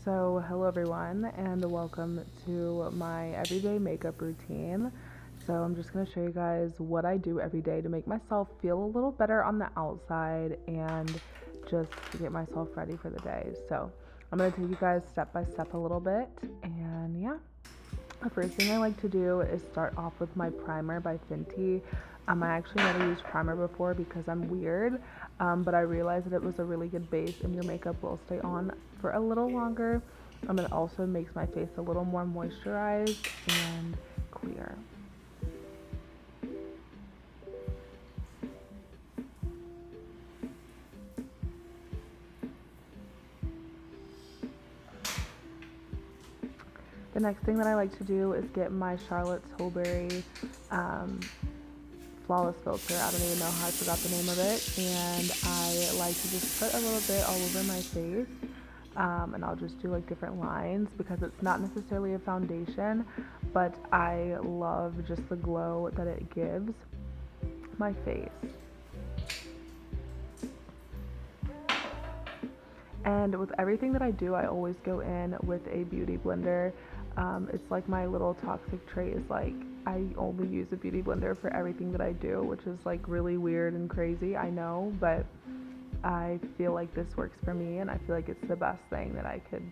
So hello everyone and welcome to my everyday makeup routine. So I'm just going to show you guys what I do every day to make myself feel a little better on the outside and just to get myself ready for the day. So I'm going to take you guys step by step a little bit, and yeah. The first thing I like to do is start off with my primer by Fenty. I actually never used primer before because I'm weird, but I realized that it was a really good base and your makeup will stay on for a little longer. It also makes my face a little more moisturized and clear. The next thing that I like to do is get my Charlotte Tilbury flawless filter. I don't even know how I forgot the name of it, and I like to just put a little bit all over my face, and I'll just do like different lines because it's not necessarily a foundation, but I love just the glow that it gives my face. And with everything that I do, I always go in with a beauty blender. It's like my little toxic trait is like I only use a beauty blender for everything that I do, which is like really weird and crazy, I know, but I feel like this works for me and I feel like it's the best thing that I could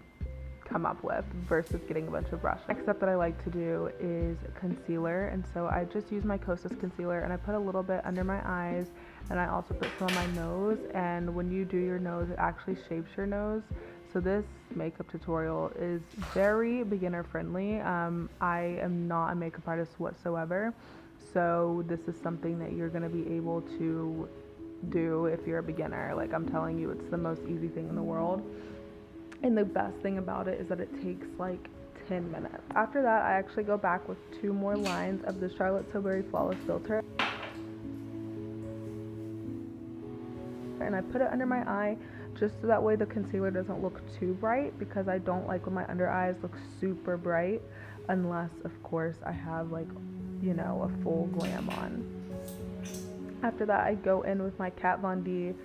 come up with versus getting a bunch of brush. Next step that I like to do is concealer, and so I just use my Kosas concealer and I put a little bit under my eyes, and I also put some on my nose. And when you do your nose, it actually shapes your nose. So this makeup tutorial is very beginner friendly. I am not a makeup artist whatsoever, so this is something that you're going to be able to do if you're a beginner. Like, I'm telling you, it's the most easy thing in the world. And the best thing about it is that it takes like 10 minutes. After that, I actually go back with 2 more lines of the Charlotte Tilbury Flawless Filter. And I put it under my eye just so that way the concealer doesn't look too bright, because I don't like when my under eyes look super bright unless, of course, I have like, you know, a full glam on. After that, I go in with my Kat Von D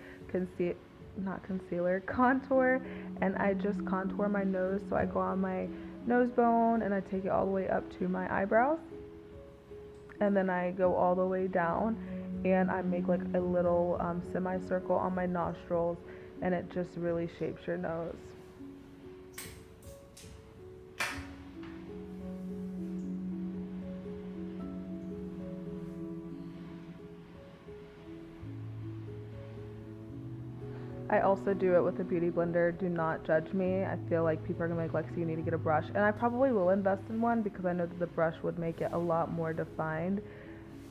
contour, and I just contour my nose. So I go on my nose bone and I take it all the way up to my eyebrows, and then I go all the way down and I make like a little semicircle on my nostrils, and it just really shapes your nose. I also do it with a beauty blender. Do not judge me. I feel like people are gonna be like, Lexi, you need to get a brush, and I probably will invest in one because I know that the brush would make it a lot more defined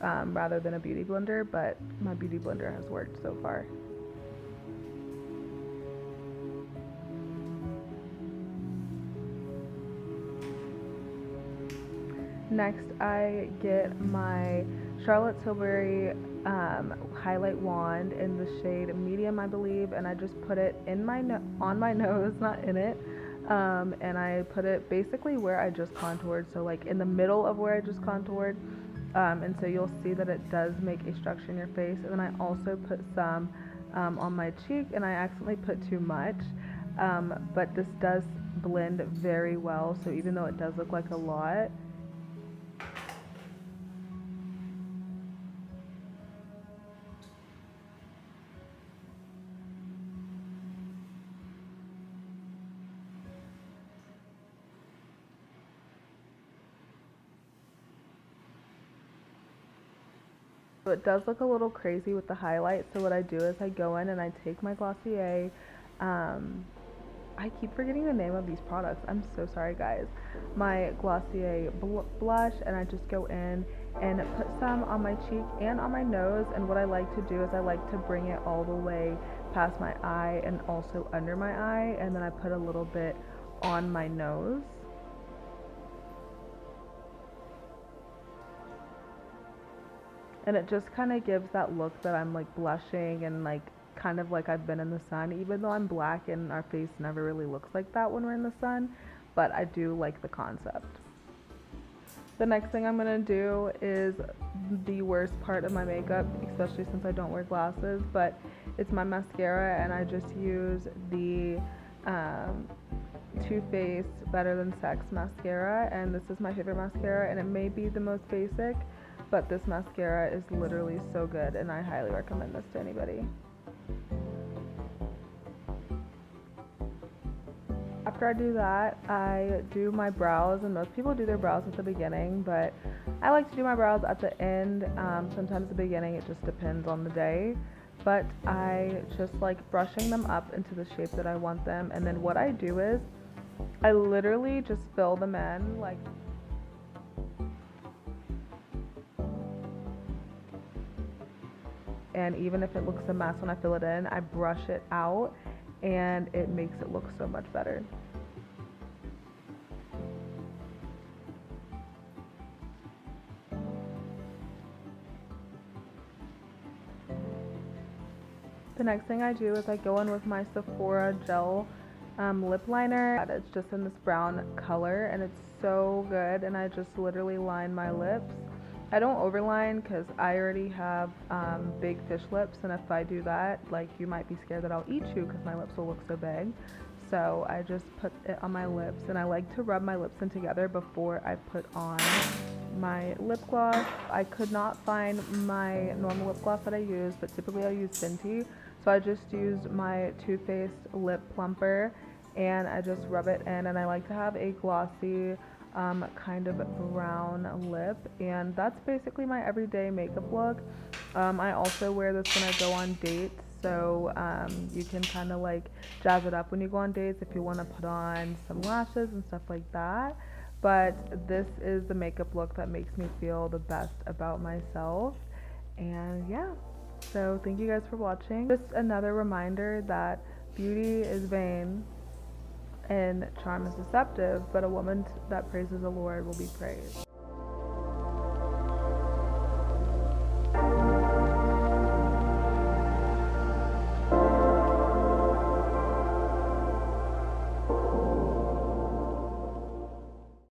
rather than a beauty blender, but my beauty blender has worked so far. Next, I get my Charlotte Tilbury highlight wand in the shade medium, I believe, and I just put it in on my nose, not in it, and I put it basically where I just contoured, so like in the middle of where I just contoured, and so you'll see that it does make a structure in your face. And then I also put some on my cheek, and I accidentally put too much, but this does blend very well, so even though it does look like a lot, so it does look a little crazy with the highlight. So what I do is I go in and I take my Glossier, I keep forgetting the name of these products, I'm so sorry guys, my Glossier blush, and I just go in and put some on my cheek and on my nose. And what I like to do is I like to bring it all the way past my eye and also under my eye, and then I put a little bit on my nose. And it just kind of gives that look that I'm like blushing and like kind of like I've been in the sun, even though I'm black and our face never really looks like that when we're in the sun, but I do like the concept. The next thing I'm gonna do is the worst part of my makeup, especially since I don't wear glasses, but it's my mascara, and I just use the Too Faced Better Than Sex mascara, and this is my favorite mascara, and it may be the most basic, but this mascara is literally so good, and I highly recommend this to anybody. After I do that, I do my brows, and most people do their brows at the beginning, but I like to do my brows at the end. Sometimes the beginning, it just depends on the day, but I just like brushing them up into the shape that I want them, and then what I do is I literally just fill them in, like, and even if it looks a mess when I fill it in, I brush it out and it makes it look so much better. The next thing I do is I go in with my Sephora gel lip liner. It's just in this brown color and it's so good, and I just literally line my lips. I don't overline because I already have big fish lips, and if I do that, like, you might be scared that I'll eat you because my lips will look so big. So I just put it on my lips, and I like to rub my lips in together before I put on my lip gloss. I could not find my normal lip gloss that I use, but typically I use Fenty. So I just used my Too Faced lip plumper, and I just rub it in, and I like to have a glossy kind of brown lip, and that's basically my everyday makeup look. I also wear this when I go on dates, so you can kind of like jazz it up when you go on dates if you want to put on some lashes and stuff like that. But this is the makeup look that makes me feel the best about myself. And yeah, so thank you guys for watching. Just another reminder that beauty is vain and charm is deceptive, but a woman that praises the Lord will be praised.